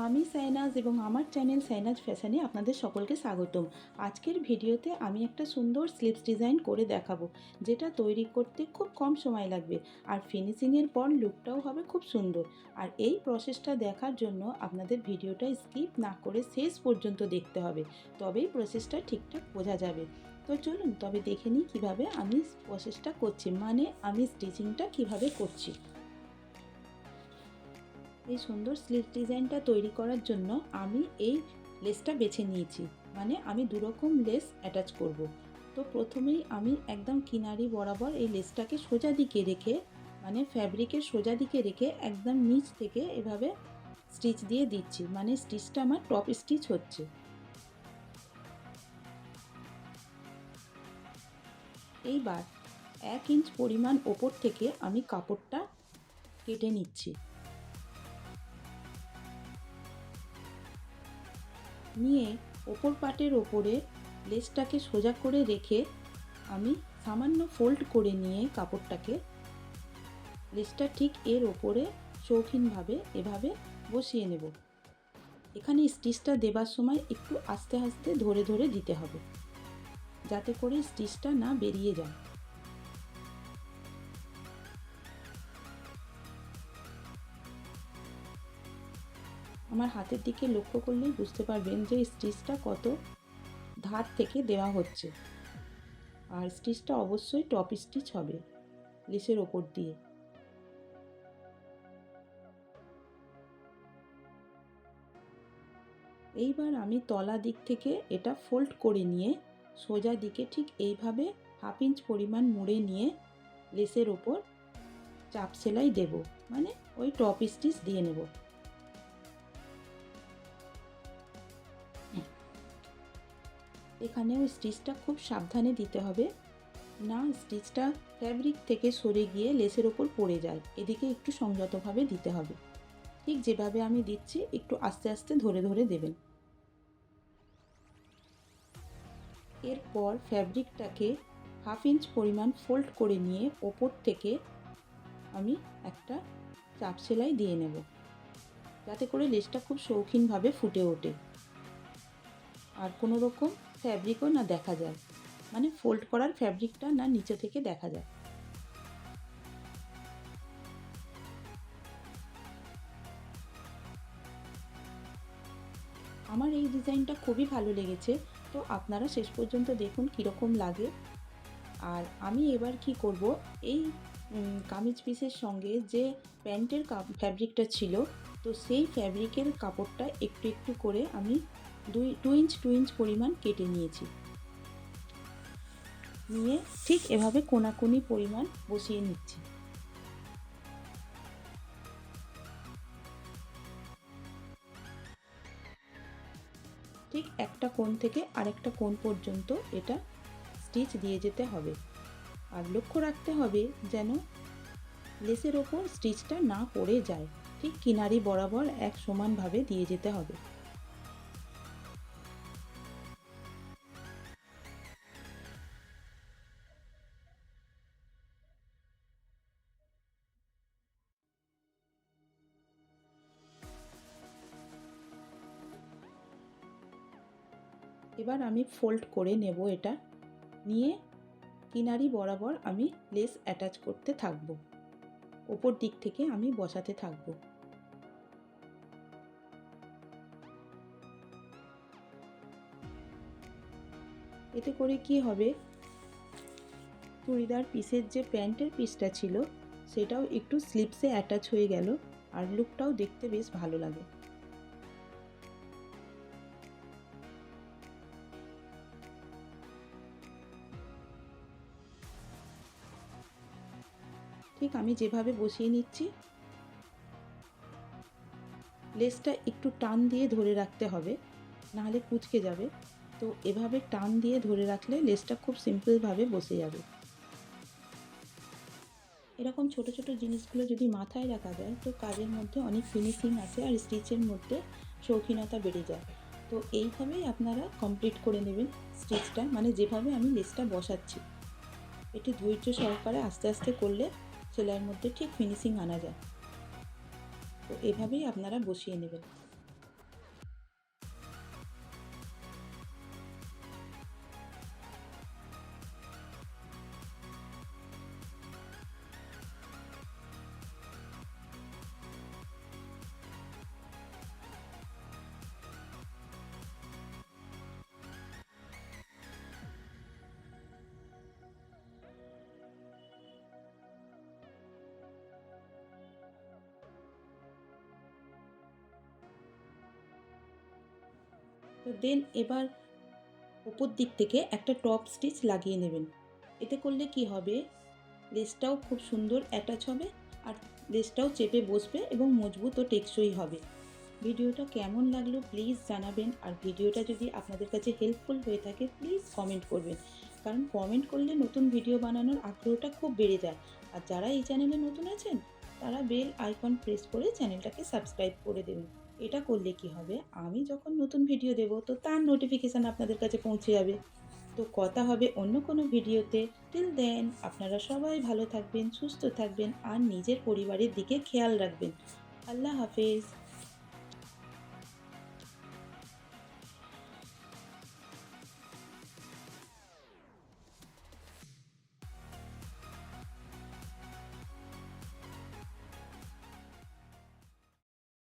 আমি সাইনাজ এবং আমার চ্যানেল সাইনাজ ফ্যাশনে আপনাদের সকলকে স্বাগতম। আজকের ভিডিওতে আমি একটা সুন্দর স্লিভস ডিজাইন করে দেখাবো, যেটা তৈরি করতে খুব কম সময় লাগবে আর ফিনিশিংয়ের পর লুকটাও হবে খুব সুন্দর। আর এই প্রসেসটা দেখার জন্য আপনাদের ভিডিওটা স্কিপ না করে শেষ পর্যন্ত দেখতে হবে, তবেই প্রসেসটা ঠিকঠাক বোঝা যাবে। তো চলুন তবে দেখে নিই কীভাবে আমি প্রসেসটা করছি, মানে আমি স্টিচিংটা কিভাবে করছি। এই সুন্দর স্লিভ ডিজাইনটা তৈরি করার জন্য আমি এই লেসটা বেছে নিয়েছি, মানে আমি দুরকম লেস অ্যাটাচ করব। তো প্রথমেই আমি একদম কিনারি বরাবর এই লেসটাকে সোজা দিকে রেখে, মানে ফ্যাব্রিকের সোজা দিকে রেখে একদম নিচ থেকে এভাবে স্টিচ দিয়ে দিচ্ছি, মানে স্টিচটা আমার টপ স্টিচ হচ্ছে। এইবার 1 ইঞ্চ পরিমাণ ওপর থেকে আমি কাপড়টা কেটে নিচ্ছি। নিয়ে ওপর পাটের ওপরে লেসটাকে সোজা করে রেখে আমি সামান্য ফোল্ড করে নিয়ে কাপড়টাকে লেসটা ঠিক এর ওপরে শৌখিনভাবে এভাবে বসিয়ে নেব। এখানে স্টিচটা দেবার সময় একটু আস্তে আস্তে ধরে ধরে দিতে হবে, যাতে করে স্টিচটা না বেরিয়ে যায়। আমার হাতের দিকে লক্ষ্য করলেই বুঝতে পারবেন যে স্টিচটা কত ধার থেকে দেওয়া হচ্ছে। আর স্টিচটা অবশ্যই টপ স্টিচ হবে লেসের ওপর দিয়ে। এইবার আমি তলা দিক থেকে এটা ফোল্ড করে নিয়ে সোজা দিকে ঠিক এইভাবে 1/2 ইঞ্চ পরিমাণ মুড়ে নিয়ে লেসের ওপর চাপ সেলাই দেব, মানে ওই টপ স্টিচ দিয়ে নেব। এখানে ওই স্টিচটা খুব সাবধানে দিতে হবে, না স্টিচটা ফ্যাব্রিক থেকে সরে গিয়ে লেসের ওপর পড়ে যায়। এদিকে একটু সংযতভাবে দিতে হবে। ঠিক যেভাবে আমি দিচ্ছি একটু আস্তে আস্তে ধরে ধরে দেবেন। এরপর ফ্যাব্রিকটাকে 1/2 ইঞ্চ পরিমাণ ফোল্ড করে নিয়ে ওপর থেকে আমি একটা চাপ সেলাই দিয়ে নেব, যাতে করে লেসটা খুব শৌখিনভাবে ফুটে ওঠে আর কোনো রকম ফ্যাব্রিকও না দেখা যায়, মানে ফোল্ড করার ফ্যাব্রিকটা না নিচে থেকে দেখা যায়। আমার এই ডিজাইনটা খুবই ভালো লেগেছে, তো আপনারা শেষ পর্যন্ত দেখুন কীরকম লাগে। আর আমি এবার কি করব, এই কামিজ পিসের সঙ্গে যে প্যান্টের ফ্যাব্রিকটা ছিল, তো সেই ফ্যাব্রিকের কাপড়টা একটু একটু করে আমি 2 ইঞ্চ পরিমাণ কেটে নিয়েছি। নিয়ে ঠিক এভাবে কোনাকুনি পরিমাণ বসিয়ে নিচ্ছি। ঠিক একটা কোণ থেকে আরেকটা কোণ পর্যন্ত এটা স্টিচ দিয়ে যেতে হবে। আর লক্ষ্য রাখতে হবে যেন লেসের ওপর স্টিচটা না পড়ে যায়, ঠিক কিনারি বরাবর এক সমানভাবে দিয়ে যেতে হবে। এবার আমি ফোল্ড করে নেব এটা, নিয়ে কিনারি বরাবর আমি লেস অ্যাটাচ করতে থাকব, ওপর দিক থেকে আমি বসাতে থাকব। এতে করে কি হবে, চুড়িদার পিসের যে প্যান্টের পিসটা ছিল সেটাও একটু স্লিপসে অ্যাটাচ হয়ে গেল আর লুকটাও দেখতে বেশ ভালো লাগে। ঠিক আমি যেভাবে বসিয়ে নিচ্ছি, লেসটা একটু টান দিয়ে ধরে রাখতে হবে, নাহলে কুঁচকে যাবে। তো এভাবে টান দিয়ে ধরে রাখলে লেসটা খুব সিম্পলভাবে বসে যাবে। এরকম ছোট ছোট জিনিসগুলো যদি মাথায় রাখা যায়, তো কাজের মধ্যে অনেক ফিনিশিং আসে আর স্টিচের মধ্যে শৌখিনতা বেড়ে যায়। তো এইভাবেই আপনারা কমপ্লিট করে নেবেন স্টিচটা, মানে যেভাবে আমি লেসটা বসাচ্ছি। একটু ধৈর্য সহকারে আস্তে আস্তে করলে সেলাইয়ের মধ্যে ঠিক ফিনিশিং আনা যায়। তো এভাবেই আপনারা বসিয়ে নেবেন। তো দেন এবার ওপর দিক থেকে একটা টপ স্টিচ লাগিয়ে নেবেন। এতে করলে কি হবে, লেসটাও খুব সুন্দর অ্যাটাচ হবে আর লেসটাও চেপে বসবে এবং মজবুত ও টেকসই হবে। ভিডিওটা কেমন লাগলো প্লিজ জানাবেন, আর ভিডিওটা যদি আপনাদের কাছে হেল্পফুল হয়ে থাকে প্লিজ কমেন্ট করবেন, কারণ কমেন্ট করলে নতুন ভিডিও বানানোর আগ্রহটা খুব বেড়ে যায়। আর যারা এই চ্যানেলে নতুন আছেন তারা বেল আইকন প্রেস করে চ্যানেলটাকে সাবস্ক্রাইব করে দেবেন। এটা করলে কি হবে, আমি যখন নতুন ভিডিও দেব তো তার নোটিফিকেশান আপনাদের কাছে পৌঁছে যাবে। তো কথা হবে অন্য কোনো ভিডিওতে। টিল দেন আপনারা সবাই ভালো থাকবেন, সুস্থ থাকবেন আর নিজের পরিবারের দিকে খেয়াল রাখবেন। আল্লাহ হাফেজ।